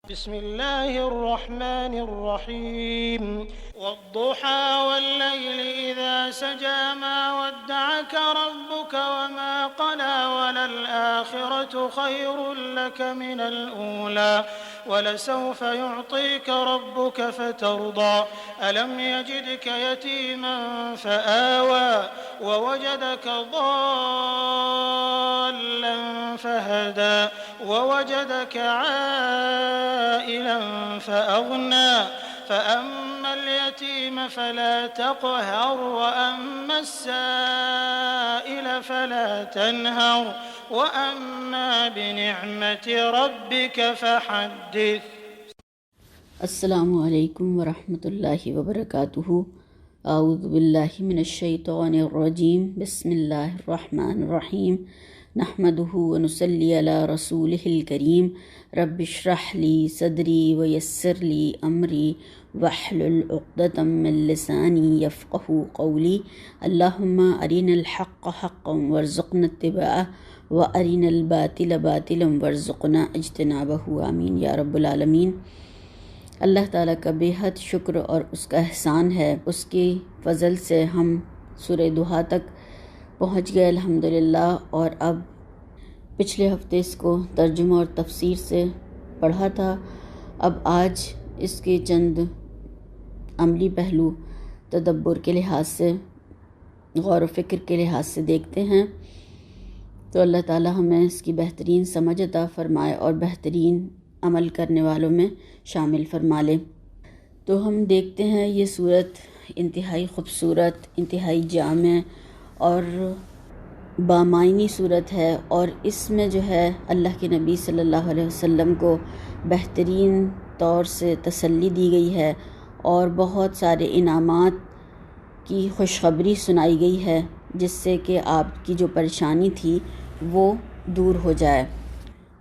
بسم الله الرحمن الرحيم والضحى والليل إذا سجى ما ودعك ربك وما قلى وللآخرة خير لك من الأولى ولسوف يعطيك ربك فترضى ألم يجدك يتيما فآوى ووجدك ضالا فهدى ووجدك عائلا فأغنى فأما اليتيم فلا تقهر وأما السائل فلا تنهر وأما بنعمة ربك فحدث. السلام علیکم ورحمۃ اللہ وبرکاتہ. اعوذ باللہ من الشیطان الرجیم. بسم اللہ الرحمن الرحیم. نحمده ونصلی علی رسولہ الکریم. رب اشرح لی صدری ویسر لی امری واحلل عقدۃ من لسانی یفقہوا قولی. اللہم ارنا الحق حقا وارزقنا اتباعہ وارنا الباطل باطلا وارزقنا اجتنابہ. آمین یا رب العالمین. اللہ تعالیٰ کا بے حد شکر اور اس کا احسان ہے. اس کی فضل سے ہم سورہ ضحیٰ تک پہنچ گئے الحمدللہ، اور اب پچھلے ہفتے اس کو ترجمہ اور تفسیر سے پڑھا تھا. اب آج اس کے چند عملی پہلو تدبر کے لحاظ سے، غور و فکر کے لحاظ سے دیکھتے ہیں. تو اللہ تعالیٰ ہمیں اس کی بہترین سمجھ عطا فرمائے اور بہترین عمل کرنے والوں میں شامل فرما لے. تو ہم دیکھتے ہیں یہ صورت انتہائی خوبصورت، انتہائی جامع اور بامعنی صورت ہے، اور اس میں جو ہے اللہ کے نبی صلی اللہ علیہ وسلم کو بہترین طور سے تسلی دی گئی ہے اور بہت سارے انعامات کی خوشخبری سنائی گئی ہے، جس سے کہ آپ کی جو پریشانی تھی وہ دور ہو جائے.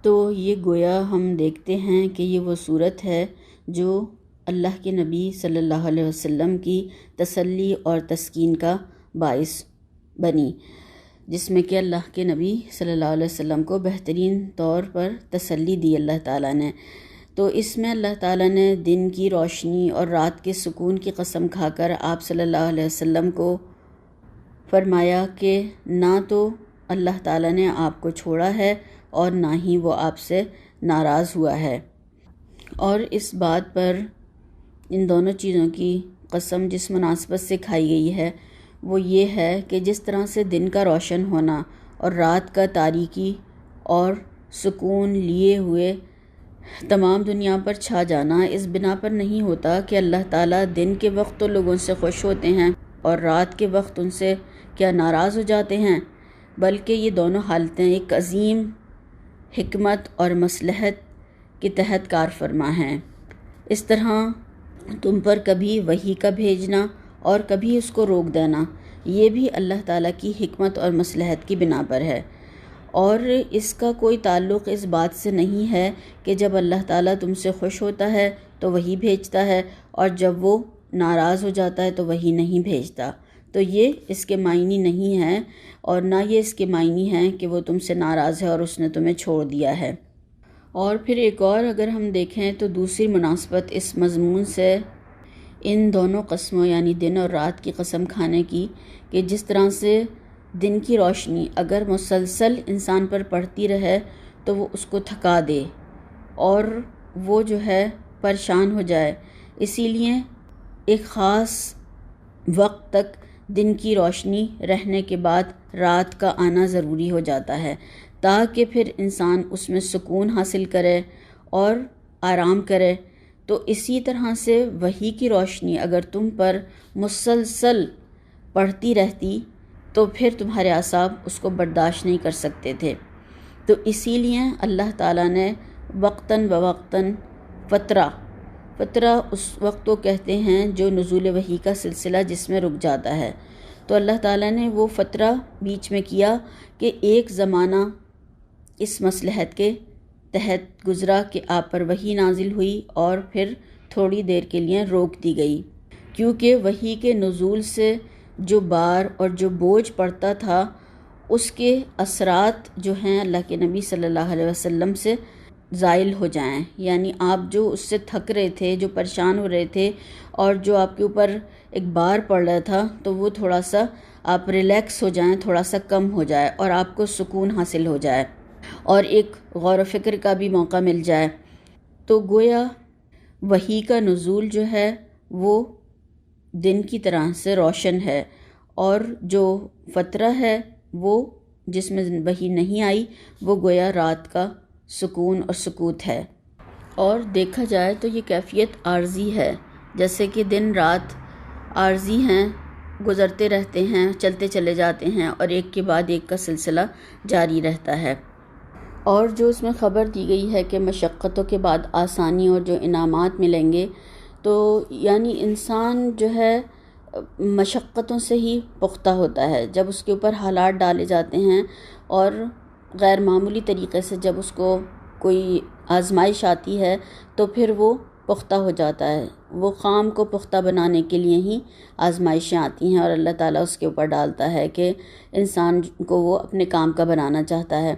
تو یہ گویا ہم دیکھتے ہیں کہ یہ وہ صورت ہے جو اللہ کے نبی صلی اللہ علیہ وسلم کی تسلی اور تسکین کا باعث بنی، جس میں کہ اللہ کے نبی صلی اللہ علیہ وسلم کو بہترین طور پر تسلی دی اللہ تعالیٰ نے. تو اس میں اللہ تعالیٰ نے دن کی روشنی اور رات کے سکون کی قسم کھا کر آپ صلی اللہ علیہ وسلم کو فرمایا کہ نہ تو اللہ تعالیٰ نے آپ کو چھوڑا ہے اور نہ ہی وہ آپ سے ناراض ہوا ہے. اور اس بات پر ان دونوں چیزوں کی قسم جس مناسبت سے کھائی گئی ہے وہ یہ ہے کہ جس طرح سے دن کا روشن ہونا اور رات کا تاریکی اور سکون لیے ہوئے تمام دنیا پر چھا جانا اس بنا پر نہیں ہوتا کہ اللہ تعالیٰ دن کے وقت تو لوگوں سے خوش ہوتے ہیں اور رات کے وقت ان سے کیا ناراض ہو جاتے ہیں، بلکہ یہ دونوں حالتیں ایک عظیم حکمت اور مصلحت کے تحت کار فرما ہیں. اس طرح تم پر کبھی وحی کا بھیجنا اور کبھی اس کو روک دینا یہ بھی اللہ تعالیٰ کی حکمت اور مصلحت کی بنا پر ہے، اور اس کا کوئی تعلق اس بات سے نہیں ہے کہ جب اللہ تعالیٰ تم سے خوش ہوتا ہے تو وحی بھیجتا ہے اور جب وہ ناراض ہو جاتا ہے تو وحی نہیں بھیجتا. تو یہ اس کے معنی نہیں ہیں، اور نہ یہ اس کے معنی ہیں کہ وہ تم سے ناراض ہے اور اس نے تمہیں چھوڑ دیا ہے. اور پھر ایک اور اگر ہم دیکھیں تو دوسری مناسبت اس مضمون سے ان دونوں قسموں یعنی دن اور رات کی قسم کھانے کی، کہ جس طرح سے دن کی روشنی اگر مسلسل انسان پر پڑتی رہے تو وہ اس کو تھکا دے اور وہ جو ہے پریشان ہو جائے، اسی لیے ایک خاص وقت تک دن کی روشنی رہنے کے بعد رات کا آنا ضروری ہو جاتا ہے، تاکہ پھر انسان اس میں سکون حاصل کرے اور آرام کرے. تو اسی طرح سے وحی کی روشنی اگر تم پر مسلسل پڑتی رہتی تو پھر تمہارے اعصاب اس کو برداشت نہیں کر سکتے تھے. تو اسی لیے اللہ تعالیٰ نے وقتاً بوقتاً فترہ اس وقت کو کہتے ہیں جو نزول وحی کا سلسلہ جس میں رک جاتا ہے. تو اللہ تعالیٰ نے وہ فترہ بیچ میں کیا کہ ایک زمانہ اس مصلحت کے تحت گزرا کہ آپ پر وحی نازل ہوئی اور پھر تھوڑی دیر کے لیے روک دی گئی، کیونکہ وحی کے نزول سے جو بار اور جو بوجھ پڑتا تھا اس کے اثرات جو ہیں اللہ کے نبی صلی اللہ علیہ وسلم سے زائل ہو جائیں، یعنی آپ جو اس سے تھک رہے تھے، جو پریشان ہو رہے تھے اور جو آپ کے اوپر ایک بار پڑ رہا تھا، تو وہ تھوڑا سا آپ ریلیکس ہو جائیں، تھوڑا سا کم ہو جائے اور آپ کو سکون حاصل ہو جائے اور ایک غور و فکر کا بھی موقع مل جائے۔ تو گویا وحی کا نزول جو ہے وہ دن کی طرح سے روشن ہے، اور جو فترہ ہے وہ جس میں وحی نہیں آئی وہ گویا رات کا سکون اور سکوت ہے۔ اور دیکھا جائے تو یہ کیفیت عارضی ہے، جیسے کہ دن رات عارضی ہیں، گزرتے رہتے ہیں، چلتے چلے جاتے ہیں اور ایک کے بعد ایک کا سلسلہ جاری رہتا ہے۔ اور جو اس میں خبر دی گئی ہے کہ مشقتوں کے بعد آسانی اور جو انعامات ملیں گے، تو یعنی انسان جو ہے مشقتوں سے ہی پختہ ہوتا ہے۔ جب اس کے اوپر حالات ڈالے جاتے ہیں اور غیر معمولی طریقے سے جب اس کو کوئی آزمائش آتی ہے تو پھر وہ پختہ ہو جاتا ہے۔ وہ خام کو پختہ بنانے کے لیے ہی آزمائشیں آتی ہیں اور اللہ تعالیٰ اس کے اوپر ڈالتا ہے کہ انسان کو وہ اپنے کام کا بنانا چاہتا ہے۔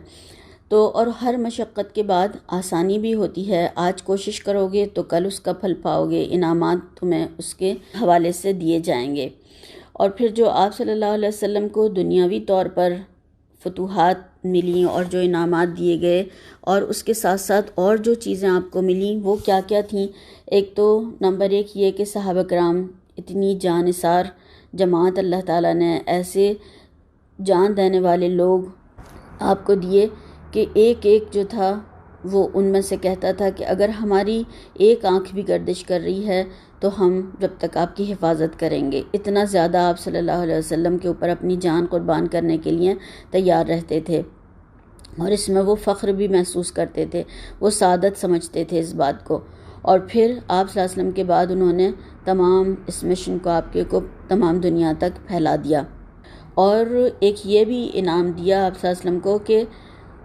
تو اور ہر مشقت کے بعد آسانی بھی ہوتی ہے۔ آج کوشش کرو گے تو کل اس کا پھل پاؤ گے، انعامات تمہیں اس کے حوالے سے دیے جائیں گے۔ اور پھر جو آپ صلی اللہ علیہ وسلم کو دنیاوی طور پر فتوحات ملیں اور جو انعامات دیے گئے، اور اس کے ساتھ ساتھ اور جو چیزیں آپ کو ملیں وہ کیا کیا تھیں؟ ایک تو نمبر ایک یہ کہ صحابہ کرام اتنی جانثار جماعت اللہ تعالیٰ نے، ایسے جان دینے والے لوگ آپ کو دیے کہ ایک ایک جو تھا وہ ان میں سے کہتا تھا کہ اگر ہماری ایک آنکھ بھی گردش کر رہی ہے تو ہم جب تک آپ کی حفاظت کریں گے۔ اتنا زیادہ آپ صلی اللہ علیہ وسلم کے اوپر اپنی جان قربان کرنے کے لیے تیار رہتے تھے، اور اس میں وہ فخر بھی محسوس کرتے تھے، وہ سعادت سمجھتے تھے اس بات کو۔ اور پھر آپ صلی اللہ علیہ وسلم کے بعد انہوں نے تمام اس مشن کو آپ کے کو تمام دنیا تک پھیلا دیا۔ اور ایک یہ بھی انعام دیا آپ صلی اللہ علیہ وسلم کو کہ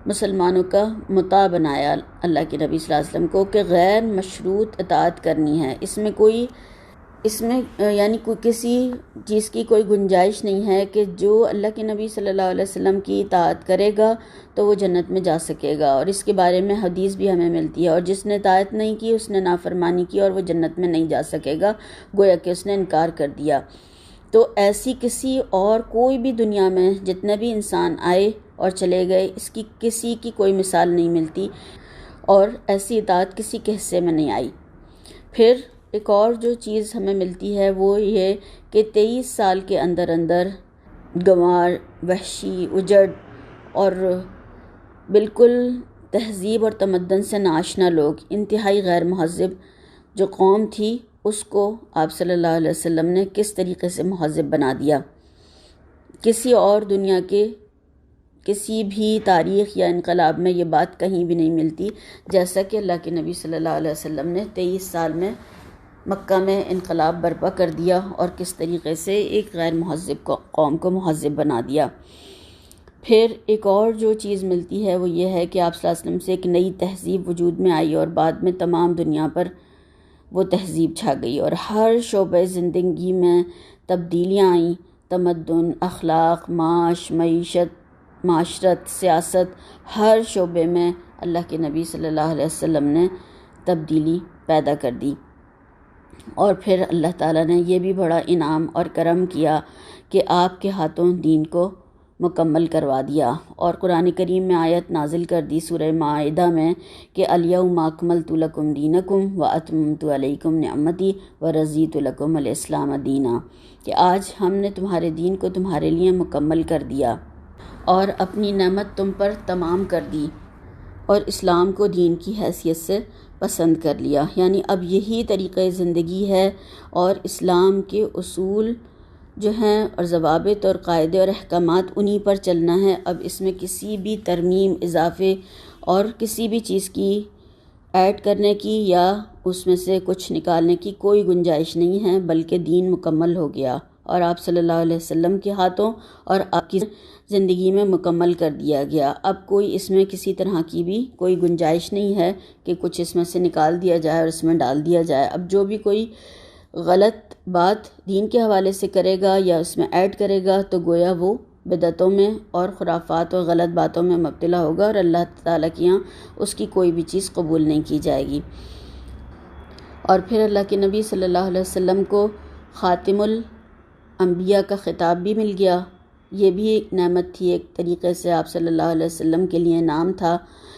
مسلمانوں کا مطاع بنایا اللہ کے نبی صلی اللہ علیہ وسلم کو کہ غیر مشروط اطاعت کرنی ہے۔ اس میں یعنی کوئی کسی چیز کی کوئی گنجائش نہیں ہے کہ جو اللہ کے نبی صلی اللہ علیہ وسلم کی اطاعت کرے گا تو وہ جنت میں جا سکے گا، اور اس کے بارے میں حدیث بھی ہمیں ملتی ہے۔ اور جس نے اطاعت نہیں کی اس نے نافرمانی کی اور وہ جنت میں نہیں جا سکے گا، گویا کہ اس نے انکار کر دیا۔ تو ایسی کسی اور کوئی بھی دنیا میں جتنے بھی انسان آئے اور چلے گئے، اس کی کسی کی کوئی مثال نہیں ملتی، اور ایسی اطاعت کسی کے حصے میں نہیں آئی۔ پھر ایک اور جو چیز ہمیں ملتی ہے وہ یہ کہ 23 سال کے اندر گنوار، وحشی، اجڑ اور بالکل تہذیب اور تمدن سے ناآشنا لوگ، انتہائی غیر مہذب جو قوم تھی، اس کو آپ صلی اللہ علیہ وسلم نے کس طریقے سے مہذب بنا دیا۔ کسی اور دنیا کے کسی بھی تاریخ یا انقلاب میں یہ بات کہیں بھی نہیں ملتی، جیسا کہ اللہ کے نبی صلی اللہ علیہ وسلم نے 23 سال میں مکہ میں انقلاب برپا کر دیا اور کس طریقے سے ایک غیر مہذب قوم کو مہذب بنا دیا۔ پھر ایک اور جو چیز ملتی ہے وہ یہ ہے کہ آپ صلی اللہ علیہ وسلم سے ایک نئی تہذیب وجود میں آئی، اور بعد میں تمام دنیا پر وہ تہذیب چھا گئی، اور ہر شعبۂ زندگی میں تبدیلیاں آئیں، تمدن، اخلاق، معاشرت، سیاست، ہر شعبے میں اللہ کے نبی صلی اللہ علیہ وسلم نے تبدیلی پیدا کر دی۔ اور پھر اللہ تعالیٰ نے یہ بھی بڑا انعام اور کرم کیا کہ آپ کے ہاتھوں دین کو مکمل کروا دیا، اور قرآن کریم میں آیت نازل کر دی سورہ مائدہ میں کہ الیوم اکملت لکم دینکم واتممت علیکم نعمتی ورضیت لکم الاسلام دینا، کہ آج ہم نے تمہارے دین کو تمہارے لیے مکمل کر دیا اور اپنی نعمت تم پر تمام کر دی، اور اسلام کو دین کی حیثیت سے پسند کر لیا۔ یعنی اب یہی طریقہ زندگی ہے، اور اسلام کے اصول جو ہیں اور ضوابط اور قاعدے اور احکامات انہی پر چلنا ہے۔ اب اس میں کسی بھی ترمیم، اضافے اور کسی بھی چیز کی ایڈ کرنے کی یا اس میں سے کچھ نکالنے کی کوئی گنجائش نہیں ہے، بلکہ دین مکمل ہو گیا اور آپ صلی اللہ علیہ وسلم کے ہاتھوں اور آپ کی زندگی میں مکمل کر دیا گیا۔ اب کوئی اس میں کسی طرح کی بھی کوئی گنجائش نہیں ہے کہ کچھ اس میں سے نکال دیا جائے اور اس میں ڈال دیا جائے۔ اب جو بھی کوئی غلط بات دین کے حوالے سے کرے گا یا اس میں ایڈ کرے گا تو گویا وہ بدعتوں میں اور خرافات اور غلط باتوں میں مبتلا ہوگا، اور اللہ تعالیٰ کے یہاں اس کی کوئی بھی چیز قبول نہیں کی جائے گی۔ اور پھر اللہ کے نبی صلی اللہ علیہ وسلم کو خاتم الانبیاء کا خطاب بھی مل گیا۔ یہ بھی ایک نعمت تھی، ایک طریقے سے آپ صلی اللہ علیہ وسلم کے لیے انعام تھا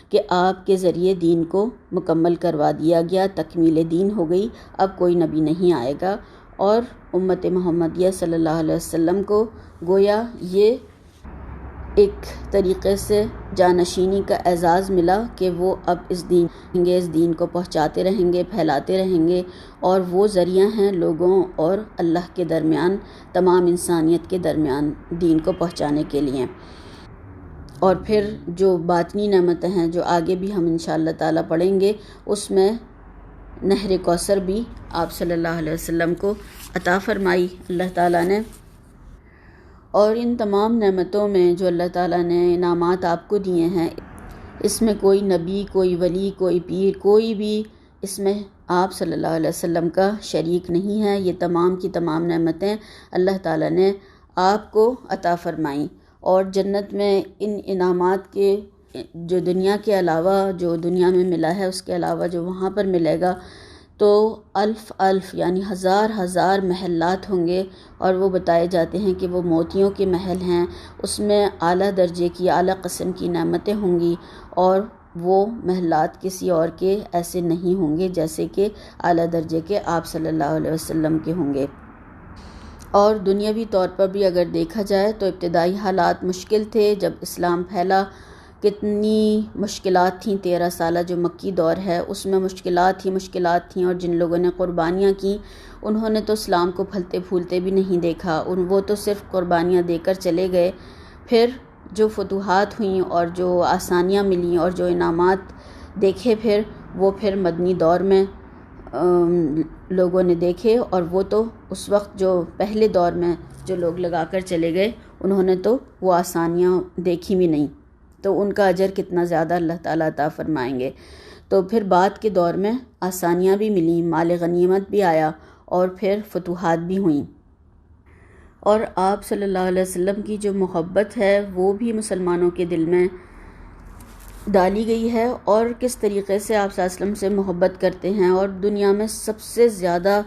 کہ آپ کے ذریعے دین کو مکمل کروا دیا گیا، تکمیل دین ہو گئی، اب کوئی نبی نہیں آئے گا۔ اور امت محمدیہ صلی اللہ علیہ وسلم کو گویا یہ ایک طریقے سے جانشینی کا اعزاز ملا کہ وہ اب اس دین کو پہنچاتے رہیں گے، پھیلاتے رہیں گے، اور وہ ذریعہ ہیں لوگوں اور اللہ کے درمیان، تمام انسانیت کے درمیان دین کو پہنچانے کے لیے۔ اور پھر جو باطنی نعمتیں ہیں جو آگے بھی ہم انشاءاللہ تعالیٰ پڑھیں گے، اس میں نہر کوثر بھی آپ صلی اللہ علیہ وسلم کو عطا فرمائی اللہ تعالیٰ نے۔ اور ان تمام نعمتوں میں جو اللہ تعالیٰ نے انعامات آپ کو دیے ہیں، اس میں کوئی نبی، کوئی ولی، کوئی پیر، کوئی بھی اس میں آپ صلی اللہ علیہ وسلم کا شریک نہیں ہے۔ یہ تمام کی تمام نعمتیں اللہ تعالیٰ نے آپ کو عطا فرمائیں، اور جنت میں ان انعامات کے جو دنیا کے علاوہ، جو دنیا میں ملا ہے اس کے علاوہ جو وہاں پر ملے گا، تو الف الف یعنی ہزار ہزار محلات ہوں گے، اور وہ بتائے جاتے ہیں کہ وہ موتیوں کے محل ہیں، اس میں اعلیٰ درجے کی، اعلیٰ قسم کی نعمتیں ہوں گی، اور وہ محلات کسی اور کے ایسے نہیں ہوں گے جیسے کہ اعلیٰ درجے کے آپ صلی اللہ علیہ وسلم کے ہوں گے۔ اور دنیاوی طور پر بھی اگر دیکھا جائے تو ابتدائی حالات مشکل تھے، جب اسلام پھیلا کتنی مشکلات تھیں۔ 13 سالہ جو مکی دور ہے اس میں مشکلات تھیں، اور جن لوگوں نے قربانیاں کیں انہوں نے تو اسلام کو پھلتے پھولتے بھی نہیں دیکھا، وہ تو صرف قربانیاں دے کر چلے گئے۔ پھر جو فتوحات ہوئیں اور جو آسانیاں ملیں اور جو انعامات دیکھے، وہ پھر مدنی دور میں لوگوں نے دیکھے، اور وہ تو اس وقت جو پہلے دور میں جو لوگ لگا کر چلے گئے انہوں نے تو وہ آسانیاں دیکھی بھی نہیں، تو ان کا اجر کتنا زیادہ اللہ تعالیٰ عطا فرمائیں گے۔ تو پھر بعد کے دور میں آسانیاں بھی ملیں، مال غنیمت بھی آیا، اور پھر فتوحات بھی ہوئیں، اور آپ صلی اللہ علیہ وسلم کی جو محبت ہے وہ بھی مسلمانوں کے دل میں ڈالی گئی ہے، اور کس طریقے سے آپ صلی اللہ علیہ وسلم سے محبت کرتے ہیں۔ اور دنیا میں سب سے زیادہ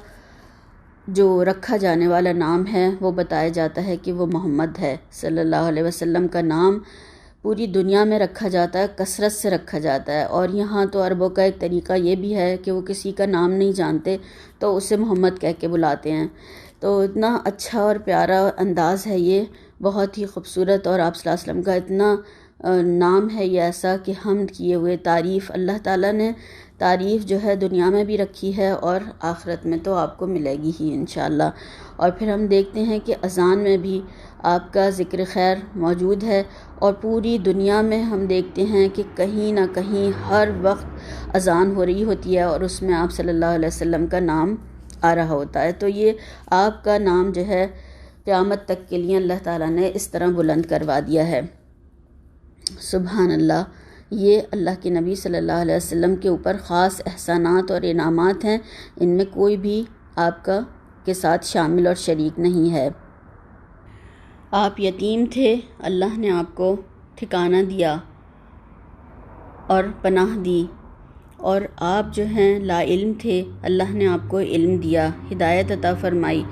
جو رکھا جانے والا نام ہے وہ بتایا جاتا ہے کہ وہ محمد ہے۔ صلی اللہ علیہ وسلم کا نام پوری دنیا میں رکھا جاتا ہے، کثرت سے رکھا جاتا ہے، اور یہاں تو عربوں کا ایک طریقہ یہ بھی ہے کہ وہ کسی کا نام نہیں جانتے تو اسے محمد کہہ کے بلاتے ہیں۔ تو اتنا اچھا اور پیارا انداز ہے یہ، بہت ہی خوبصورت، اور آپ صلی اللہ علیہ وسلم کا اتنا نام ہے یہ ایسا کہ حمد کیے ہوئے تعریف اللہ تعالیٰ نے تعریف جو ہے دنیا میں بھی رکھی ہے، اور آخرت میں تو آپ کو ملے گی ہی انشاءاللہ۔ اور پھر ہم دیکھتے ہیں کہ اذان میں بھی آپ کا ذکر خیر موجود ہے، اور پوری دنیا میں ہم دیکھتے ہیں کہ کہیں نہ کہیں ہر وقت اذان ہو رہی ہوتی ہے، اور اس میں آپ صلی اللہ علیہ وسلم کا نام آ رہا ہوتا ہے۔ تو یہ آپ کا نام جو ہے قیامت تک کے لیے اللہ تعالیٰ نے اس طرح بلند کروا دیا ہے۔ سبحان اللہ، یہ اللہ کے نبی صلی اللہ علیہ وسلم کے اوپر خاص احسانات اور انعامات ہیں، ان میں کوئی بھی آپ کے ساتھ شامل اور شریک نہیں ہے۔ آپ یتیم تھے، اللہ نے آپ کو ٹھکانہ دیا اور پناہ دی، اور آپ جو ہیں لا علم تھے، اللہ نے آپ کو علم دیا، ہدایت عطا فرمائی،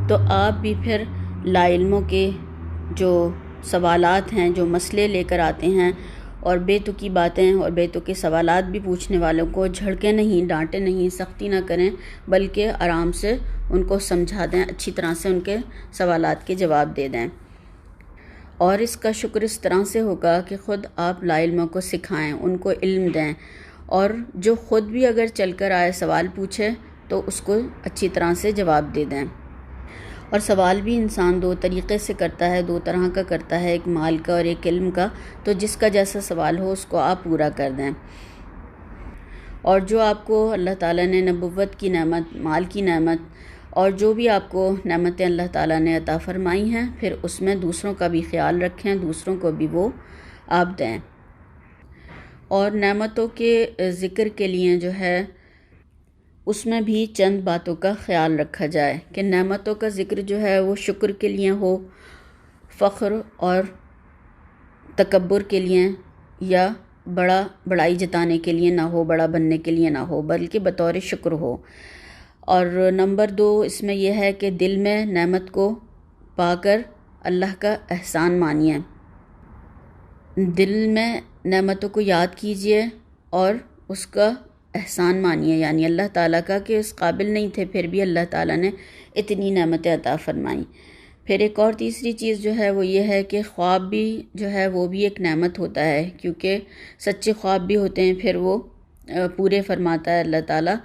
تو آپ بھی پھر لا علموں کے جو سوالات ہیں، جو مسئلے لے کر آتے ہیں، اور بے تکی باتیں اور بے تکی سوالات بھی پوچھنے والوں کو جھڑکیں نہیں، ڈانٹیں نہیں، سختی نہ کریں، بلکہ آرام سے ان کو سمجھا دیں، اچھی طرح سے ان کے سوالات کے جواب دے دیں۔ اور اس کا شکر اس طرح سے ہوگا کہ خود آپ لا علموں کو سکھائیں، ان کو علم دیں، اور جو خود بھی اگر چل کر آئے سوال پوچھے تو اس کو اچھی طرح سے جواب دے دیں۔ اور سوال بھی انسان دو طریقے سے کرتا ہے، دو طرح کا کرتا ہے، ایک مال کا اور ایک علم کا، تو جس کا جیسا سوال ہو اس کو آپ پورا کر دیں۔ اور جو آپ کو اللہ تعالیٰ نے نبوت کی نعمت، مال کی نعمت، اور جو بھی آپ کو نعمتیں اللہ تعالیٰ نے عطا فرمائی ہیں، پھر اس میں دوسروں کا بھی خیال رکھیں، دوسروں کو بھی وہ آپ دیں۔ اور نعمتوں کے ذکر کے لیے جو ہے اس میں بھی چند باتوں کا خیال رکھا جائے کہ نعمتوں کا ذکر جو ہے وہ شکر کے لیے ہو، فخر اور تکبر کے لیے یا بڑائی جتانے کے لیے نہ ہو، بڑا بننے کے لیے نہ ہو، بلکہ بطور شکر ہو۔ اور نمبر 2 اس میں یہ ہے کہ دل میں نعمت کو پا کر اللہ کا احسان مانیے، دل میں نعمتوں کو یاد کیجیے اور اس کا احسان مانیے، یعنی اللہ تعالیٰ کا کہ اس قابل نہیں تھے پھر بھی اللہ تعالیٰ نے اتنی نعمتیں عطا فرمائیں۔ پھر ایک اور تیسری چیز جو ہے وہ یہ ہے کہ خواب بھی جو ہے وہ بھی ایک نعمت ہوتا ہے، کیونکہ سچے خواب بھی ہوتے ہیں، پھر وہ پورے فرماتا ہے اللہ تعالیٰ۔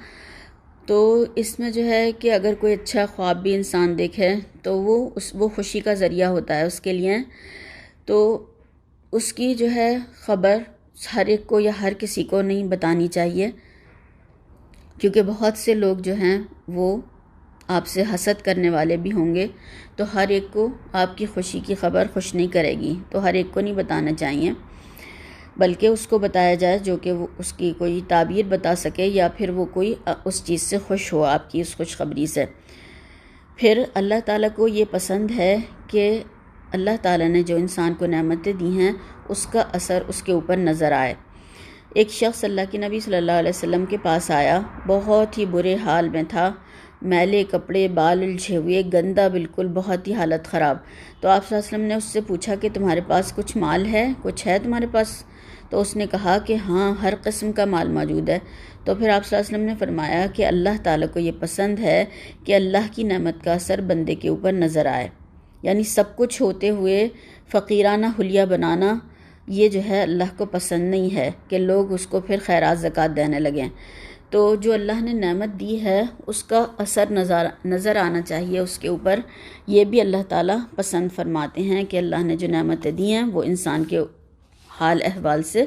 تو اس میں جو ہے کہ اگر کوئی اچھا خواب بھی انسان دیکھے تو وہ خوشی کا ذریعہ ہوتا ہے اس کے لیے، تو اس کی جو ہے خبر ہر ایک کو یا ہر کسی کو نہیں بتانی چاہیے، کیونکہ بہت سے لوگ جو ہیں وہ آپ سے حسد کرنے والے بھی ہوں گے، تو ہر ایک کو آپ کی خوشی کی خبر خوش نہیں کرے گی، تو ہر ایک کو نہیں بتانا چاہیے، بلکہ اس کو بتایا جائے جو کہ وہ اس کی کوئی تعبیر بتا سکے یا پھر وہ کوئی اس چیز سے خوش ہو آپ کی اس خوشخبری سے۔ پھر اللہ تعالیٰ کو یہ پسند ہے کہ اللہ تعالیٰ نے جو انسان کو نعمتیں دی ہیں اس کا اثر اس کے اوپر نظر آئے۔ ایک شخص اللہ کے نبی صلی اللہ علیہ وسلم کے پاس آیا، بہت ہی برے حال میں تھا، میلے کپڑے، بال الجھے ہوئے، گندا بالکل، بہت ہی حالت خراب۔ تو آپ صلی اللہ علیہ وسلم نے اس سے پوچھا کہ تمہارے پاس کچھ مال ہے، کچھ ہے تمہارے پاس؟ تو اس نے کہا کہ ہاں، ہر قسم کا مال موجود ہے۔ تو پھر آپ صلی اللہ علیہ وسلم نے فرمایا کہ اللہ تعالیٰ کو یہ پسند ہے کہ اللہ کی نعمت کا اثر بندے کے اوپر نظر آئے، یعنی سب کچھ ہوتے ہوئے فقیرانہ حلیہ بنانا یہ جو ہے اللہ کو پسند نہیں ہے کہ لوگ اس کو پھر خیرات زکوٰۃ دینے لگیں۔ تو جو اللہ نے نعمت دی ہے اس کا اثر نظر آنا چاہیے اس کے اوپر، یہ بھی اللہ تعالیٰ پسند فرماتے ہیں کہ اللہ نے جو نعمتیں دی ہیں وہ انسان کے حال احوال سے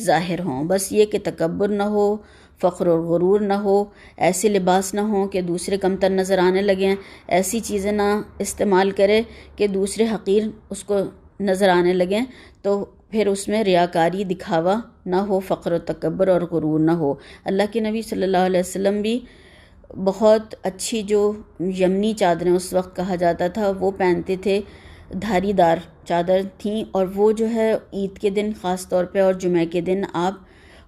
ظاہر ہوں۔ بس یہ کہ تکبر نہ ہو، فخر اور غرور نہ ہو، ایسے لباس نہ ہوں کہ دوسرے کمتر نظر آنے لگیں، ایسی چیزیں نہ استعمال کرے کہ دوسرے حقیر اس کو نظر آنے لگیں، تو پھر اس میں ریاکاری، دکھاوا نہ ہو، فخر و تکبر اور غرور نہ ہو۔ اللہ کے نبی صلی اللہ علیہ وسلم بھی بہت اچھی جو یمنی چادریں اس وقت کہا جاتا تھا وہ پہنتے تھے، دھاری دار چادر تھیں، اور وہ جو ہے عید کے دن خاص طور پہ اور جمعہ کے دن آپ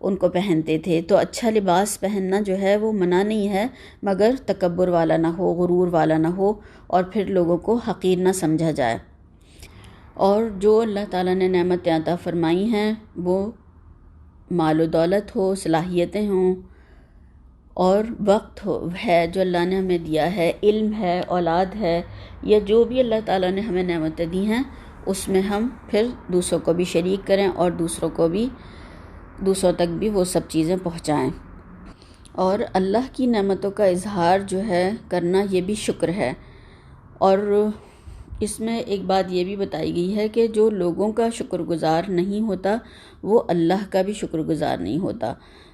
ان کو پہنتے تھے۔ تو اچھا لباس پہننا جو ہے وہ منع نہیں ہے، مگر تکبر والا نہ ہو، غرور والا نہ ہو، اور پھر لوگوں کو حقیر نہ سمجھا جائے۔ اور جو اللہ تعالیٰ نے نعمتیں عطا فرمائی ہیں وہ مال و دولت ہو، صلاحیتیں ہوں، اور وقت ہے جو اللہ نے ہمیں دیا ہے، علم ہے، اولاد ہے، یا جو بھی اللہ تعالیٰ نے ہمیں نعمتیں دی ہیں اس میں ہم پھر دوسروں کو بھی شریک کریں اور دوسروں تک بھی وہ سب چیزیں پہنچائیں۔ اور اللہ کی نعمتوں کا اظہار جو ہے کرنا یہ بھی شکر ہے۔ اور اس میں ایک بات یہ بھی بتائی گئی ہے کہ جو لوگوں کا شکر گزار نہیں ہوتا وہ اللہ کا بھی شکر گزار نہیں ہوتا،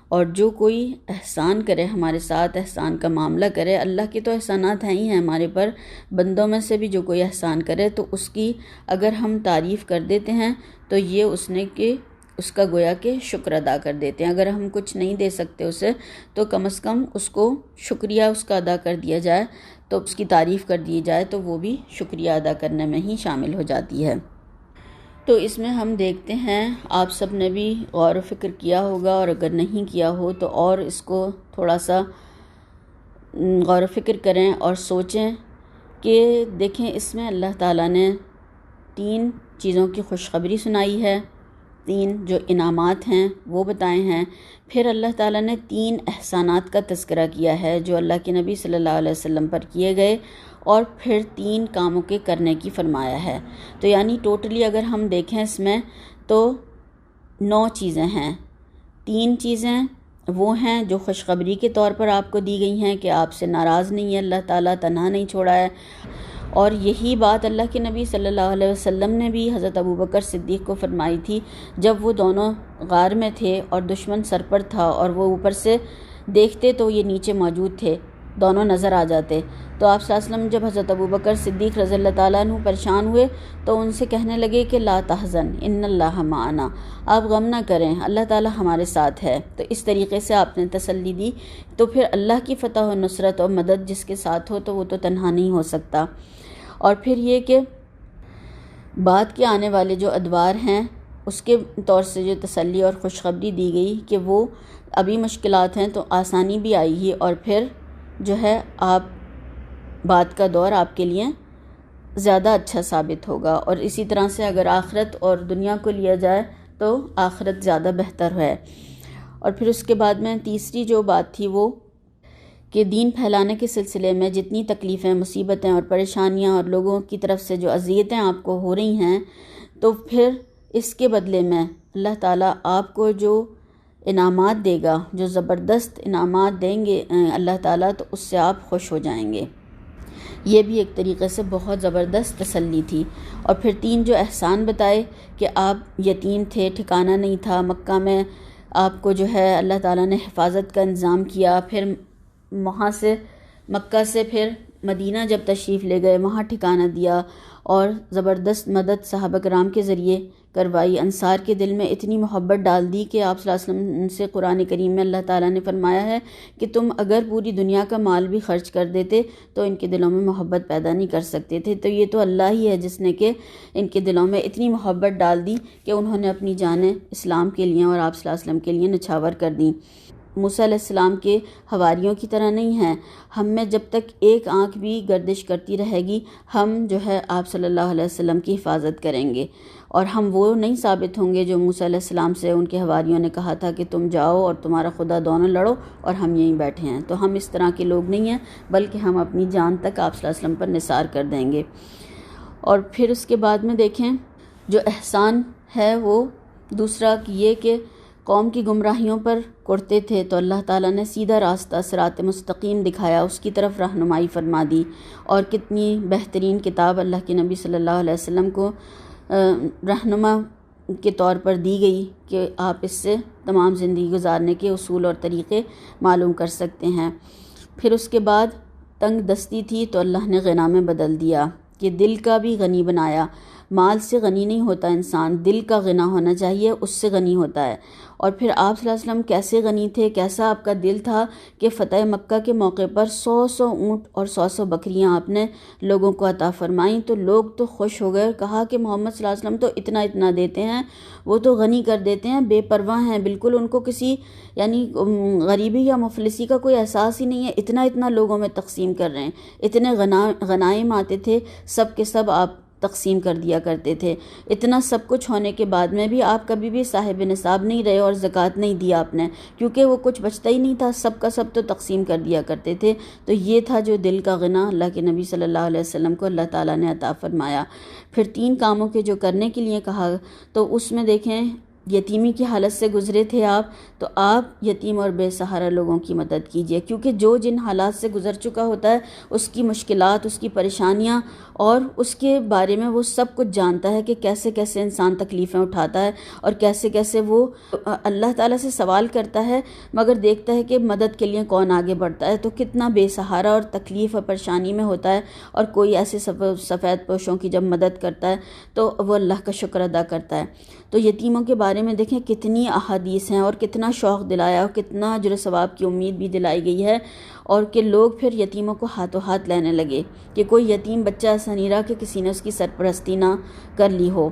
اور جو کوئی احسان کرے ہمارے ساتھ، احسان کا معاملہ کرے، اللہ کے تو احسانات ہیں ہی ہیں ہمارے پر، بندوں میں سے بھی جو کوئی احسان کرے تو اس کی اگر ہم تعریف کر دیتے ہیں تو یہ اس کا گویا کہ شکر ادا کر دیتے ہیں۔ اگر ہم کچھ نہیں دے سکتے اسے تو کم از کم اس کو شکریہ اس کا ادا کر دیا جائے، تو اس کی تعریف کر دی جائے تو وہ بھی شکریہ ادا کرنے میں ہی شامل ہو جاتی ہے۔ تو اس میں ہم دیکھتے ہیں، آپ سب نے بھی غور و فکر کیا ہوگا، اور اگر نہیں کیا ہو تو اور اس کو تھوڑا سا غور و فکر کریں اور سوچیں کہ دیکھیں اس میں اللہ تعالیٰ نے 3 چیزوں کی خوشخبری سنائی ہے، 3 جو انعامات ہیں وہ بتائے ہیں، پھر اللہ تعالیٰ نے 3 احسانات کا تذکرہ کیا ہے جو اللہ کے نبی صلی اللہ علیہ وسلم پر کیے گئے، اور پھر 3 کاموں کے کرنے کی فرمایا ہے۔ تو یعنی ٹوٹلی اگر ہم دیکھیں اس میں تو 9 چیزیں ہیں۔ 3 چیزیں وہ ہیں جو خوشخبری کے طور پر آپ کو دی گئی ہیں کہ آپ سے ناراض نہیں ہے اللہ تعالیٰ، تنہا نہیں چھوڑا ہے، اور یہی بات اللہ کے نبی صلی اللہ علیہ وسلم نے بھی حضرت ابوبکر صدیق کو فرمائی تھی جب وہ دونوں غار میں تھے اور دشمن سر پر تھا، اور وہ اوپر سے دیکھتے تو یہ نیچے موجود تھے، دونوں نظر آ جاتے۔ تو آپ صلی اللہ علیہ وسلم جب حضرت ابوبکر صدیق رضی اللہ تعالیٰ عنہ پریشان ہوئے تو ان سے کہنے لگے کہ لا تحزن ان اللہ معنا، آپ غم نہ کریں، اللہ تعالیٰ ہمارے ساتھ ہے۔ تو اس طریقے سے آپ نے تسلی دی۔ تو پھر اللہ کی فتح و نصرت اور مدد جس کے ساتھ ہو تو وہ تو تنہا نہیں ہو سکتا۔ اور پھر یہ کہ بعد کے آنے والے جو ادوار ہیں اس کے طور سے جو تسلی اور خوشخبری دی گئی کہ وہ ابھی مشکلات ہیں تو آسانی بھی آئی ہی، اور پھر جو ہے آپ بعد کا دور آپ کے لیے زیادہ اچھا ثابت ہوگا۔ اور اسی طرح سے اگر آخرت اور دنیا کو لیا جائے تو آخرت زیادہ بہتر ہے۔ اور پھر اس کے بعد میں تیسری جو بات تھی وہ کہ دین پھیلانے کے سلسلے میں جتنی تکلیفیں، مصیبتیں اور پریشانیاں اور لوگوں کی طرف سے جو اذیتیں آپ کو ہو رہی ہیں، تو پھر اس کے بدلے میں اللہ تعالیٰ آپ کو جو انعامات دے گا، جو زبردست انعامات دیں گے اللہ تعالیٰ، تو اس سے آپ خوش ہو جائیں گے۔ یہ بھی ایک طریقے سے بہت زبردست تسلی تھی۔ اور پھر 3 جو احسان بتائے کہ آپ یتیم تھے، ٹھکانہ نہیں تھا، مکہ میں آپ کو جو ہے اللہ تعالیٰ نے حفاظت کا انتظام کیا، پھر وہاں سے مکہ سے پھر مدینہ جب تشریف لے گئے وہاں ٹھکانہ دیا، اور زبردست مدد صحابہ کرام کے ذریعے کروائی، انصار کے دل میں اتنی محبت ڈال دی کہ آپ صلی اللہ علیہ وسلم سے قرآن کریم میں اللہ تعالیٰ نے فرمایا ہے کہ تم اگر پوری دنیا کا مال بھی خرچ کر دیتے تو ان کے دلوں میں محبت پیدا نہیں کر سکتے تھے۔ تو یہ تو اللہ ہی ہے جس نے کہ ان کے دلوں میں اتنی محبت ڈال دی کہ انہوں نے اپنی جانیں اسلام کے لیے اور آپ صلی اللہ علیہ وسلم کے لیے نچھاور کر دیں۔ موسیٰ علیہ السلام کے حواریوں کی طرح نہیں ہیں، ہم میں جب تک ایک آنکھ بھی گردش کرتی رہے گی ہم جو ہے آپ صلی اللہ علیہ وسلم کی حفاظت کریں گے، اور ہم وہ نہیں ثابت ہوں گے جو موسیٰ علیہ السلام سے ان کے حواریوں نے کہا تھا کہ تم جاؤ اور تمہارا خدا دونوں لڑو اور ہم یہیں بیٹھے ہیں۔ تو ہم اس طرح کے لوگ نہیں ہیں، بلکہ ہم اپنی جان تک آپ صلی اللہ علیہ وسلم پر نثار کر دیں گے۔ اور پھر اس کے بعد میں دیکھیں جو احسان ہے وہ دوسرا یہ کہ قوم کی گمراہیوں پر کرتے تھے تو اللہ تعالیٰ نے سیدھا راستہ صراط مستقیم دکھایا، اس کی طرف رہنمائی فرما دی، اور کتنی بہترین کتاب اللہ کے نبی صلی اللہ علیہ وسلم کو رہنما کے طور پر دی گئی کہ آپ اس سے تمام زندگی گزارنے کے اصول اور طریقے معلوم کر سکتے ہیں۔ پھر اس کے بعد تنگ دستی تھی تو اللہ نے غنا میں بدل دیا کہ دل کا بھی غنی بنایا۔ مال سے غنی نہیں ہوتا انسان، دل کا غنا ہونا چاہیے، اس سے غنی ہوتا ہے۔ اور پھر آپ صلی اللہ علیہ وسلم کیسے غنی تھے، کیسا آپ کا دل تھا کہ فتح مکہ کے موقع پر 100 اونٹ اور 100 بکریاں آپ نے لوگوں کو عطا فرمائیں، تو لوگ تو خوش ہو گئے اور کہا کہ محمد صلی اللہ علیہ وسلم تو اتنا دیتے ہیں، وہ تو غنی کر دیتے ہیں، بے پرواہ ہیں، بالکل ان کو کسی یعنی غریبی یا مفلسی کا کوئی احساس ہی نہیں ہے، اتنا لوگوں میں تقسیم کر رہے ہیں، اتنے غنائم آتے تھے، سب کے سب آپ تقسیم کر دیا کرتے تھے۔ اتنا سب کچھ ہونے کے بعد میں بھی آپ کبھی بھی صاحب نصاب نہیں رہے اور زکوٰۃ نہیں دیا آپ نے، کیونکہ وہ کچھ بچتا ہی نہیں تھا، سب کا سب تو تقسیم کر دیا کرتے تھے۔ تو یہ تھا جو دل کا غنا اللہ کے نبی صلی اللہ علیہ وسلم کو اللہ تعالیٰ نے عطا فرمایا۔ پھر 3 کاموں کے جو کرنے کے لیے کہا تو اس میں دیکھیں یتیمی کی حالت سے گزرے تھے آپ، تو آپ یتیم اور بے سہارا لوگوں کی مدد کیجیے، کیونکہ جو جن حالات سے گزر چکا ہوتا ہے اس کی مشکلات، اس کی پریشانیاں اور اس کے بارے میں وہ سب کچھ جانتا ہے کہ کیسے کیسے انسان تکلیفیں اٹھاتا ہے اور کیسے کیسے وہ اللہ تعالیٰ سے سوال کرتا ہے مگر دیکھتا ہے کہ مدد کے لیے کون آگے بڑھتا ہے، تو کتنا بے سہارا اور تکلیف اور پریشانی میں ہوتا ہے، اور کوئی ایسے سفید پوشوں کی جب مدد کرتا ہے تو وہ اللہ کا شکر ادا کرتا ہے۔ تو یتیموں کے بارے میں دیکھیں کتنی احادیث ہیں اور کتنا شوق دلایا اور کتنا اجر و ثواب کی امید بھی دلائی گئی ہے، اور کہ لوگ پھر یتیموں کو ہاتھوں ہاتھ لینے لگے کہ کوئی یتیم بچہ ایسا نہیں رہا کہ کسی نے اس کی سرپرستی نہ کر لی ہو۔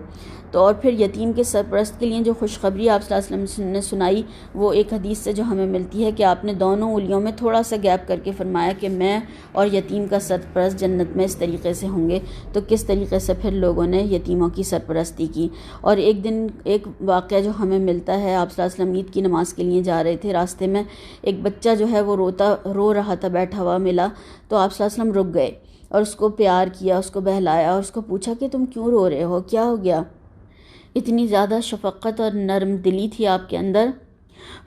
تو اور پھر یتیم کے سرپرست کے لیے جو خوشخبری آپ صلی اللہ علیہ وسلم نے سنائی وہ ایک حدیث سے جو ہمیں ملتی ہے کہ آپ نے دونوں انگلیوں میں تھوڑا سا گیپ کر کے فرمایا کہ میں اور یتیم کا سرپرست جنت میں اس طریقے سے ہوں گے۔ تو کس طریقے سے پھر لوگوں نے یتیموں کی سرپرستی کی۔ اور ایک دن ایک واقعہ جو ہمیں ملتا ہے، آپ صلی اللہ علیہ وسلم عید کی نماز کے لیے جا رہے تھے، راستے میں ایک بچہ جو ہے وہ رو رہا تھا، بیٹھا ہوا ملا، تو آپ صلی اللہ علیہ وسلم رک گئے اور اس کو پیار کیا، اس کو بہلایا اور اس کو پوچھا کہ تم کیوں رو رہے ہو، کیا ہو گیا؟ اتنی زیادہ شفقت اور نرم دلی تھی آپ کے اندر۔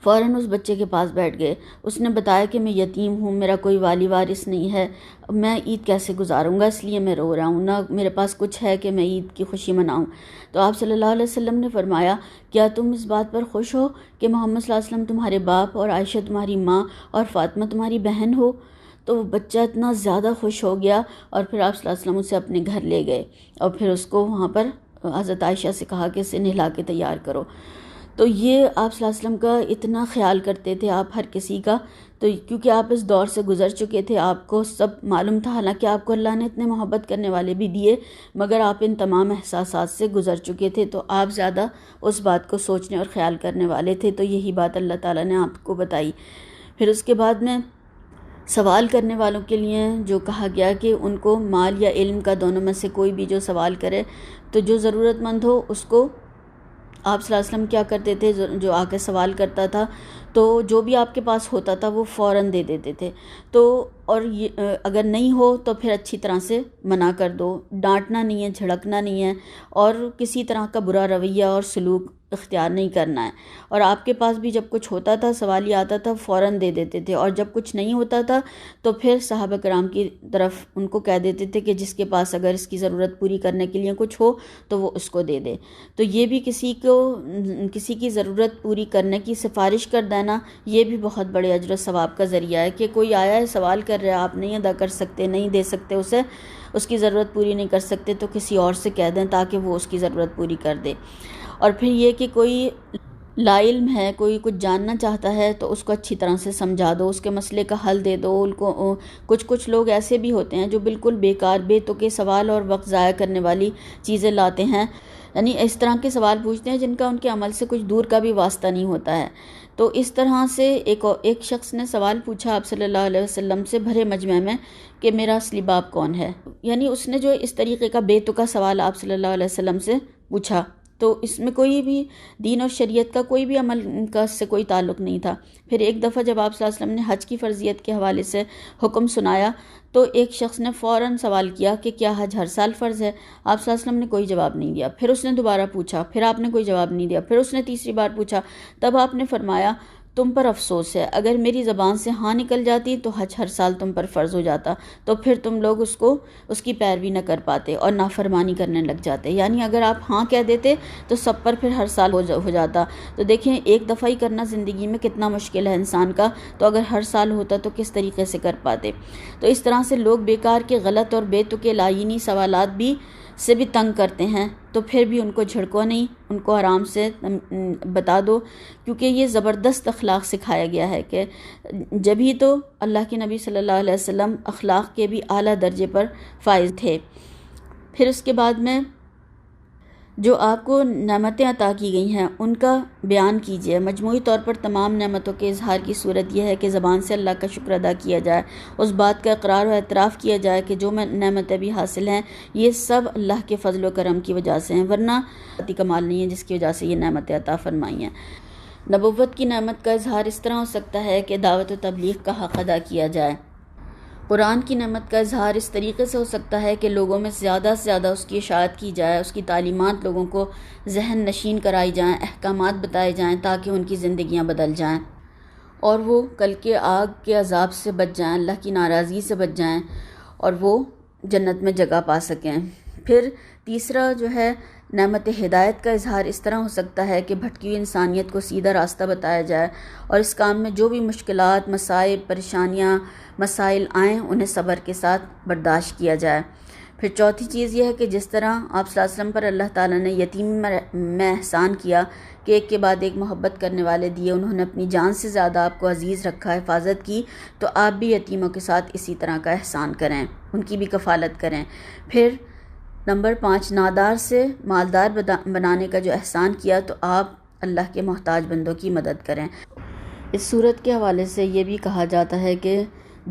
فوراً اس بچے کے پاس بیٹھ گئے، اس نے بتایا کہ میں یتیم ہوں، میرا کوئی والی وارث نہیں ہے، میں عید کیسے گزاروں گا، اس لیے میں رو رہا ہوں، نہ میرے پاس کچھ ہے کہ میں عید کی خوشی مناؤں۔ تو آپ صلی اللہ علیہ وسلم نے فرمایا کیا تم اس بات پر خوش ہو کہ محمد صلی اللہ علیہ وسلم تمہارے باپ اور عائشہ تمہاری ماں اور فاطمہ تمہاری بہن ہو؟ تو وہ بچہ اتنا زیادہ خوش ہو گیا، اور پھر آپ صلی اللہ علیہ وسلم اسے اپنے گھر لے گئے اور پھر اس کو وہاں پر حضرت عائشہ سے کہا کہ اسے نہلا کے تیار کرو۔ تو یہ آپ صلی اللہ علیہ وسلم کا اتنا خیال کرتے تھے آپ ہر کسی کا تو کیونکہ آپ اس دور سے گزر چکے تھے، آپ کو سب معلوم تھا، حالانکہ آپ کو اللہ نے اتنے محبت کرنے والے بھی دیے، مگر آپ ان تمام احساسات سے گزر چکے تھے، تو آپ زیادہ اس بات کو سوچنے اور خیال کرنے والے تھے، تو یہی بات اللہ تعالیٰ نے آپ کو بتائی۔ پھر اس کے بعد میں سوال کرنے والوں کے لیے جو کہا گیا کہ ان کو مال یا علم کا دونوں میں سے کوئی بھی جو سوال کرے، تو جو ضرورت مند ہو اس کو آپ صلی اللہ علیہ وسلم کیا کرتے تھے، جو آ کے سوال کرتا تھا تو جو بھی آپ کے پاس ہوتا تھا وہ فوراً دے دیتے تھے، تو اور اگر نہیں ہو تو پھر اچھی طرح سے منع کر دو، ڈانٹنا نہیں ہے، جھڑکنا نہیں ہے، اور کسی طرح کا برا رویہ اور سلوک اختیار نہیں کرنا ہے۔ اور آپ کے پاس بھی جب کچھ ہوتا تھا، سوالی آتا تھا، فوراً دے دیتے تھے، اور جب کچھ نہیں ہوتا تھا تو پھر صحابہ کرام کی طرف ان کو کہہ دیتے تھے کہ جس کے پاس اگر اس کی ضرورت پوری کرنے کے لیے کچھ ہو تو وہ اس کو دے دے۔ تو یہ بھی کسی کی ضرورت پوری کرنے کی سفارش کر دینا، یہ بھی بہت بڑے اجر و ثواب کا ذریعہ ہے، کہ کوئی آیا ہے سوال کر رہا ہے، آپ نہیں ادا کر سکتے، نہیں دے سکتے اسے، اس کی ضرورت پوری نہیں کر سکتے، تو کسی اور سے کہہ دیں تاکہ وہ اس کی ضرورت پوری کر دے۔ اور پھر یہ کہ کوئی لا علم ہے، کوئی کچھ جاننا چاہتا ہے تو اس کو اچھی طرح سے سمجھا دو، اس کے مسئلے کا حل دے دو۔ ان کو کچھ لوگ ایسے بھی ہوتے ہیں جو بالکل بیکار، بے تکے سوال اور وقت ضائع کرنے والی چیزیں لاتے ہیں، یعنی اس طرح کے سوال پوچھتے ہیں جن کا ان کے عمل سے کچھ دور کا بھی واسطہ نہیں ہوتا ہے۔ تو اس طرح سے ایک شخص نے سوال پوچھا آپ صلی اللہ علیہ وسلم سے بھرے مجمع میں کہ میرا اصلی باپ کون ہے، یعنی اس نے جو اس طریقے کا بے تکا سوال آپ صلی اللہ علیہ وسلم سے پوچھا، تو اس میں کوئی بھی دین اور شریعت کا کوئی بھی عمل کا اس سے کوئی تعلق نہیں تھا۔ پھر ایک دفعہ جب آپ صلی اللہ علیہ وسلم نے حج کی فرضیت کے حوالے سے حکم سنایا تو ایک شخص نے فوراً سوال کیا کہ کیا حج ہر سال فرض ہے؟ آپ صلی اللہ علیہ وسلم نے کوئی جواب نہیں دیا۔ پھر اس نے دوبارہ پوچھا، پھر آپ نے کوئی جواب نہیں دیا۔ پھر اس نے تیسری بار پوچھا، تب آپ نے فرمایا تم پر افسوس ہے، اگر میری زبان سے ہاں نکل جاتی تو حج ہر سال تم پر فرض ہو جاتا، تو پھر تم لوگ اس کی پیروی نہ کر پاتے اور نافرمانی کرنے لگ جاتے، یعنی اگر آپ ہاں کہہ دیتے تو سب پر پھر ہر سال ہو جاتا۔ تو دیکھیں ایک دفعہ ہی کرنا زندگی میں کتنا مشکل ہے انسان کا، تو اگر ہر سال ہوتا تو کس طریقے سے کر پاتے۔ تو اس طرح سے لوگ بیکار کے غلط اور بے تکے لائنی سوالات سے بھی تنگ کرتے ہیں، تو پھر بھی ان کو جھڑکو نہیں، ان کو آرام سے بتا دو، کیونکہ یہ زبردست اخلاق سکھایا گیا ہے کہ جبھی تو اللہ کے نبی صلی اللہ علیہ وسلم اخلاق کے بھی اعلیٰ درجے پر فائز تھے۔ پھر اس کے بعد میں جو آپ کو نعمتیں عطا کی گئی ہیں ان کا بیان کیجیے۔ مجموعی طور پر تمام نعمتوں کے اظہار کی صورت یہ ہے کہ زبان سے اللہ کا شکر ادا کیا جائے، اس بات کا اقرار و اعتراف کیا جائے کہ جو نعمتیں بھی حاصل ہیں یہ سب اللہ کے فضل و کرم کی وجہ سے ہیں، ورنہ ذاتی کمال نہیں ہے جس کی وجہ سے یہ نعمتیں عطا فرمائی ہیں۔ نبوت کی نعمت کا اظہار اس طرح ہو سکتا ہے کہ دعوت و تبلیغ کا حق ادا کیا جائے۔ قرآن کی نعمت کا اظہار اس طریقے سے ہو سکتا ہے کہ لوگوں میں زیادہ سے زیادہ اس کی اشاعت کی جائے، اس کی تعلیمات لوگوں کو ذہن نشین کرائی جائیں، احکامات بتائے جائیں تاکہ ان کی زندگیاں بدل جائیں اور وہ کل کے آگ کے عذاب سے بچ جائیں، اللہ کی ناراضگی سے بچ جائیں اور وہ جنت میں جگہ پا سکیں۔ پھر تیسرا جو ہے نعمت ہدایت کا اظہار اس طرح ہو سکتا ہے کہ بھٹکی ہوئی انسانیت کو سیدھا راستہ بتایا جائے اور اس کام میں جو بھی مشکلات، مصائب، پریشانیاں، مسائل آئیں انہیں صبر کے ساتھ برداشت کیا جائے۔ پھر چوتھی چیز یہ ہے کہ جس طرح آپ صلی اللہ علیہ وسلم پر اللہ تعالیٰ نے یتیم میں احسان کیا کہ ایک کے بعد ایک محبت کرنے والے دیے، انہوں نے اپنی جان سے زیادہ آپ کو عزیز رکھا، حفاظت کی، تو آپ بھی یتیموں کے ساتھ اسی طرح کا احسان کریں، ان کی بھی کفالت کریں۔ پھر نمبر 5، نادار سے مالدار بنانے کا جو احسان کیا تو آپ اللہ کے محتاج بندوں کی مدد کریں۔ اس صورت کے حوالے سے یہ بھی کہا جاتا ہے کہ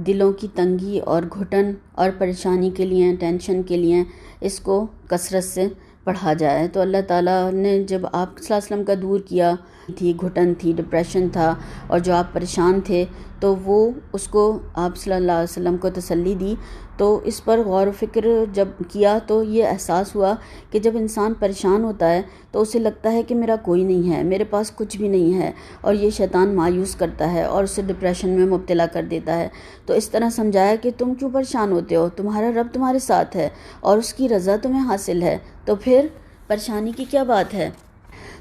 دلوں کی تنگی اور گھٹن اور پریشانی کے لیے، ٹینشن کے لیے اس کو کثرت سے پڑھا جائے۔ تو اللہ تعالیٰ نے جب آپ صلی اللہ علیہ وسلم کا دور کیا تھی، گھٹن تھی، ڈپریشن تھا اور جو آپ پریشان تھے، تو وہ اس کو آپ صلی اللہ علیہ وسلم کو تسلی دی۔ تو اس پر غور و فکر جب کیا تو یہ احساس ہوا کہ جب انسان پریشان ہوتا ہے تو اسے لگتا ہے کہ میرا کوئی نہیں ہے، میرے پاس کچھ بھی نہیں ہے، اور یہ شیطان مایوس کرتا ہے اور اسے ڈپریشن میں مبتلا کر دیتا ہے۔ تو اس طرح سمجھایا کہ تم کیوں پریشان ہوتے ہو، تمہارا رب تمہارے ساتھ ہے اور اس کی رضا تمہیں حاصل ہے، تو پھر پریشانی کی کیا بات ہے؟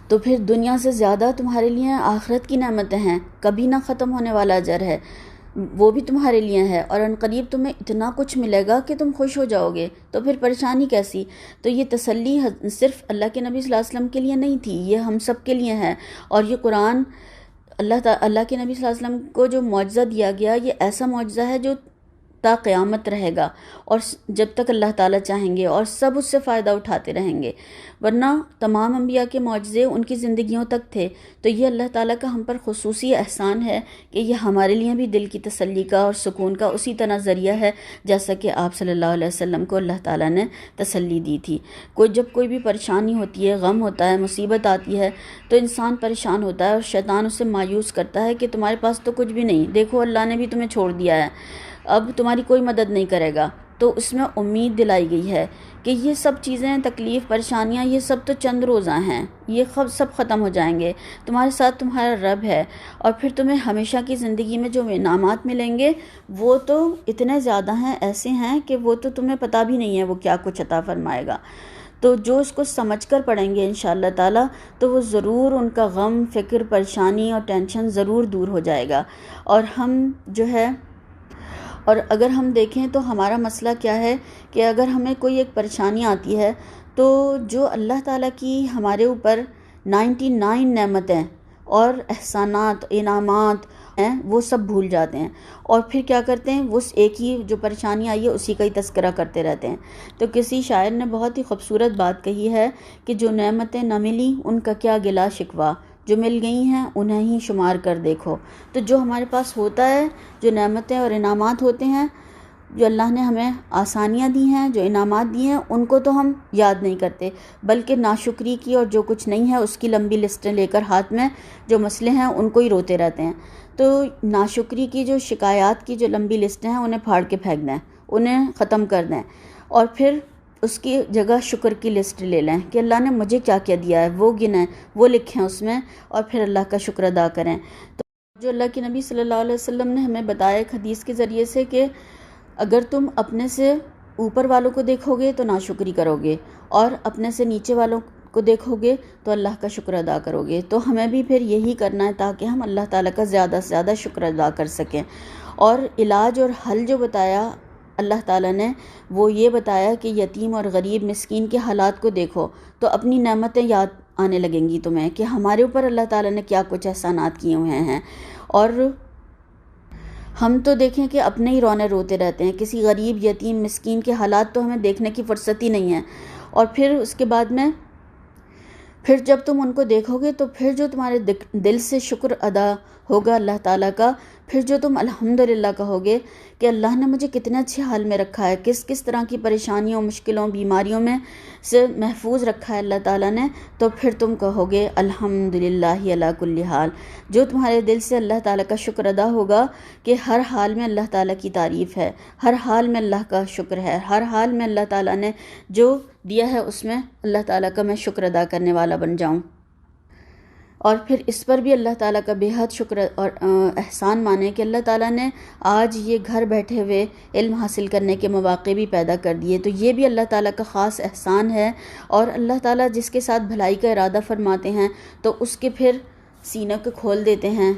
تو پھر دنیا سے زیادہ تمہارے لیے آخرت کی نعمتیں ہیں، کبھی نہ ختم ہونے والا اجر ہے، وہ بھی تمہارے لیے ہے، اور ان قریب تمہیں اتنا کچھ ملے گا کہ تم خوش ہو جاؤ گے، تو پھر پریشانی کیسی؟ تو یہ تسلی صرف اللہ کے نبی صلی اللہ علیہ وسلم کے لیے نہیں تھی، یہ ہم سب کے لیے ہے، اور یہ قرآن اللہ کے نبی صلی اللہ علیہ وسلم کو جو معجزہ دیا گیا یہ ایسا معجزہ ہے جو تا قیامت رہے گا اور جب تک اللہ تعالیٰ چاہیں گے، اور سب اس سے فائدہ اٹھاتے رہیں گے، ورنہ تمام انبیاء کے معجزے ان کی زندگیوں تک تھے۔ تو یہ اللہ تعالیٰ کا ہم پر خصوصی احسان ہے کہ یہ ہمارے لیے بھی دل کی تسلی کا اور سکون کا اسی طرح ذریعہ ہے جیسا کہ آپ صلی اللہ علیہ وسلم کو اللہ تعالیٰ نے تسلی دی تھی۔ جب کوئی بھی پریشانی ہوتی ہے، غم ہوتا ہے، مصیبت آتی ہے تو انسان پریشان ہوتا ہے اور شیطان اسے مایوس کرتا ہے کہ تمہارے پاس تو کچھ بھی نہیں، دیکھو اللہ نے بھی تمہیں چھوڑ دیا ہے، اب تمہاری کوئی مدد نہیں کرے گا۔ تو اس میں امید دلائی گئی ہے کہ یہ سب چیزیں، تکلیف، پریشانیاں، یہ سب تو چند روزہ ہیں، یہ سب ختم ہو جائیں گے، تمہارے ساتھ تمہارا رب ہے، اور پھر تمہیں ہمیشہ کی زندگی میں جو انعامات ملیں گے وہ تو اتنے زیادہ ہیں، ایسے ہیں کہ وہ تو تمہیں پتہ بھی نہیں ہے وہ کیا کچھ عطا فرمائے گا۔ تو جو اس کو سمجھ کر پڑھیں گے انشاءاللہ تعالیٰ تو وہ ضرور ان کا غم، فکر، پریشانی اور ٹینشن ضرور دور ہو جائے گا۔ اور ہم جو ہے، اور اگر ہم دیکھیں تو ہمارا مسئلہ کیا ہے کہ اگر ہمیں کوئی ایک پریشانی آتی ہے تو جو اللہ تعالیٰ کی ہمارے اوپر 99 نعمتیں اور احسانات، انعامات ہیں وہ سب بھول جاتے ہیں، اور پھر کیا کرتے ہیں، وہ ایک ہی جو پریشانی آئی ہے اسی کا ہی تذکرہ کرتے رہتے ہیں۔ تو کسی شاعر نے بہت ہی خوبصورت بات کہی ہے کہ جو نعمتیں نہ ملی ان کا کیا گلہ شکوہ، جو مل گئی ہیں انہیں ہی شمار کر دیکھو۔ تو جو ہمارے پاس ہوتا ہے، جو نعمتیں اور انعامات ہوتے ہیں، جو اللہ نے ہمیں آسانیاں دی ہیں، جو انعامات دی ہیں، ان کو تو ہم یاد نہیں کرتے، بلکہ ناشکری کی اور جو کچھ نہیں ہے اس کی لمبی لسٹیں لے کر ہاتھ میں جو مسئلے ہیں ان کو ہی روتے رہتے ہیں۔ تو ناشکری کی جو شکایات کی جو لمبی لسٹیں ہیں انہیں پھاڑ کے پھینک دیں، انہیں ختم کر دیں، اور پھر اس کی جگہ شکر کی لسٹ لے لیں کہ اللہ نے مجھے کیا کیا دیا ہے، وہ گنیں، وہ لکھیں اس میں، اور پھر اللہ کا شکر ادا کریں۔ تو جو اللہ کے نبی صلی اللہ علیہ وسلم نے ہمیں بتایا ایک حدیث کے ذریعے سے کہ اگر تم اپنے سے اوپر والوں کو دیکھو گے تو ناشکری کرو گے، اور اپنے سے نیچے والوں کو دیکھو گے تو اللہ کا شکر ادا کرو گے۔ تو ہمیں بھی پھر یہی کرنا ہے تاکہ ہم اللہ تعالیٰ کا زیادہ سے زیادہ شکر ادا کر سکیں۔ اور علاج اور حل جو بتایا اللہ تعالیٰ نے وہ یہ بتایا کہ یتیم اور غریب مسکین کے حالات کو دیکھو تو اپنی نعمتیں یاد آنے لگیں گی تمہیں کہ ہمارے اوپر اللہ تعالیٰ نے کیا کچھ احسانات کیے ہوئے ہیں۔ اور ہم تو دیکھیں کہ اپنے ہی رونے روتے رہتے ہیں، کسی غریب، یتیم، مسکین کے حالات تو ہمیں دیکھنے کی فرصت ہی نہیں ہے۔ اور پھر اس کے بعد میں پھر جب تم ان کو دیکھو گے تو پھر جو تمہارے دل سے شکر ادا ہوگا اللہ تعالیٰ کا، پھر جو تم الحمدللہ کہو گے کہ اللہ نے مجھے کتنے اچھے حال میں رکھا ہے، کس کس طرح کی پریشانیوں، مشکلوں، بیماریوں میں سے محفوظ رکھا ہے اللہ تعالیٰ نے، تو پھر تم کہو گے الحمدللہ علی کل حال۔ جو تمہارے دل سے اللہ تعالیٰ کا شکر ادا ہوگا کہ ہر حال میں اللہ تعالیٰ کی تعریف ہے، ہر حال میں اللہ کا شکر ہے، ہر حال میں اللہ تعالیٰ نے جو دیا ہے اس میں اللہ تعالیٰ کا میں شکر ادا کرنے والا بن جاؤں۔ اور پھر اس پر بھی اللہ تعالیٰ کا بے حد شکر اور احسان مانیں کہ اللہ تعالیٰ نے آج یہ گھر بیٹھے ہوئے علم حاصل کرنے کے مواقع بھی پیدا کر دیے، تو یہ بھی اللہ تعالیٰ کا خاص احسان ہے۔ اور اللہ تعالیٰ جس کے ساتھ بھلائی کا ارادہ فرماتے ہیں تو اس کے پھر سینوں کو کھول دیتے ہیں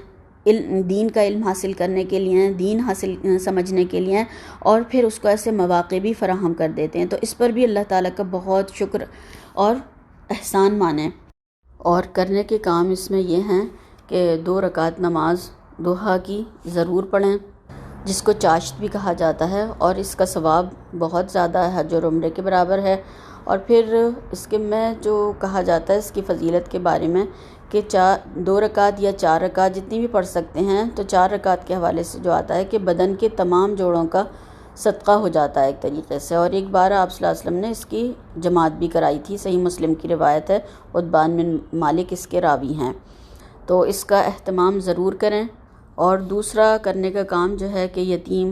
دین کا علم حاصل کرنے کے لیے، دین حاصل سمجھنے کے لیے، اور پھر اس کو ایسے مواقع بھی فراہم کر دیتے ہیں۔ تو اس پر بھی اللہ تعالیٰ کا بہت شکر اور احسان مانیں۔ اور کرنے کے کام اس میں یہ ہیں کہ 2 رکعت نماز ضحیٰ کی ضرور پڑھیں، جس کو چاشت بھی کہا جاتا ہے، اور اس کا ثواب بہت زیادہ ہے، حج اور عمرے کے برابر ہے۔ اور پھر اس کے میں جو کہا جاتا ہے اس کی فضیلت کے بارے میں کہ 2 رکعت یا 4 رکعت جتنی بھی پڑھ سکتے ہیں، تو 4 رکعت کے حوالے سے جو آتا ہے کہ بدن کے تمام جوڑوں کا صدقہ ہو جاتا ہے ایک طریقے سے۔ اور ایک بار آپ صلی اللہ علیہ وسلم نے اس کی جماعت بھی کرائی تھی، صحیح مسلم کی روایت ہے، عتبان بن مالک اس کے راوی ہیں۔ تو اس کا اہتمام ضرور کریں۔ اور دوسرا کرنے کا کام جو ہے کہ یتیم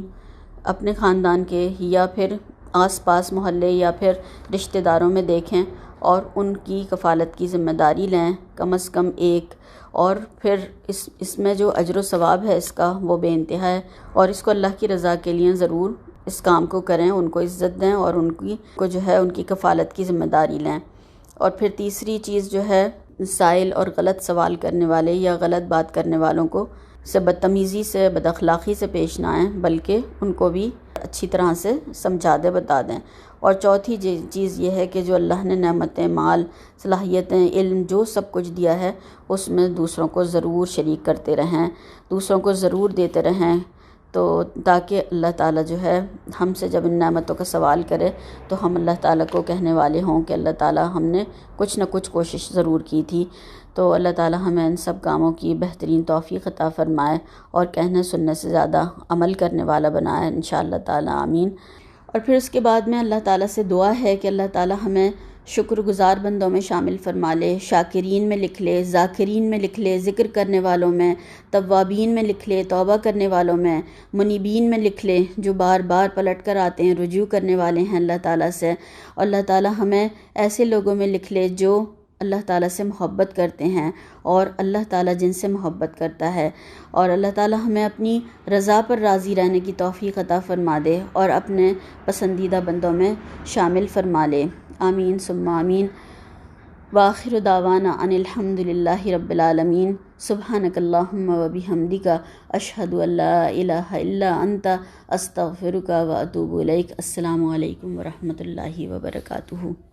اپنے خاندان کے یا پھر آس پاس محلے یا پھر رشتہ داروں میں دیکھیں اور ان کی کفالت کی ذمہ داری لیں، کم از کم ایک، اور پھر اس میں جو اجر و ثواب ہے اس کا وہ بے انتہا ہے۔ اور اس کو اللہ کی رضا کے لیے ضرور اس کام کو کریں، ان کو عزت دیں اور ان کی کفالت کی ذمہ داری لیں۔ اور پھر تیسری چیز جو ہے سائل اور غلط سوال کرنے والے یا غلط بات کرنے والوں کو سے بدتمیزی سے، بد اخلاقی سے پیش نہ آئیں، بلکہ ان کو بھی اچھی طرح سے سمجھا دیں، بتا دیں۔ اور چوتھی چیز یہ ہے کہ جو اللہ نے نعمتیں، مال، صلاحیتیں، علم، جو سب کچھ دیا ہے اس میں دوسروں کو ضرور شریک کرتے رہیں، دوسروں کو ضرور دیتے رہیں، تو تاکہ اللہ تعالیٰ جو ہے ہم سے جب ان نعمتوں کا سوال کرے تو ہم اللہ تعالیٰ کو کہنے والے ہوں کہ اللہ تعالیٰ ہم نے کچھ نہ کچھ کوشش ضرور کی تھی۔ تو اللہ تعالیٰ ہمیں ان سب کاموں کی بہترین توفیق عطا فرمائے اور کہنے سننے سے زیادہ عمل کرنے والا بنائے انشاءاللہ تعالیٰ، آمین۔ اور پھر اس کے بعد میں اللہ تعالیٰ سے دعا ہے کہ اللہ تعالیٰ ہمیں شکر گزار بندوں میں شامل فرما لے، شاکرین میں لکھ لے، ذاکرین میں لکھ لے، ذکر کرنے والوں میں، توابین میں لکھ لے، توبہ کرنے والوں میں، منیبین میں لکھ لے، جو بار بار پلٹ کر آتے ہیں، رجوع کرنے والے ہیں اللہ تعالیٰ سے۔ اور اللہ تعالیٰ ہمیں ایسے لوگوں میں لکھ لے جو اللہ تعالیٰ سے محبت کرتے ہیں اور اللہ تعالیٰ جن سے محبت کرتا ہے، اور اللہ تعالیٰ ہمیں اپنی رضا پر راضی رہنے کی توفیق عطا فرما دے اور اپنے پسندیدہ بندوں میں شامل فرما لے، آمین ثم آمین۔ وآخر دعوانا ان الحمد للہ رب العالمین۔ سبحانک اللہم و بحمدک، اشہد ان لا الہ الا انت، استغفرک و اتوب الیک۔ السلام علیکم ورحمۃ اللہ وبرکاتہ۔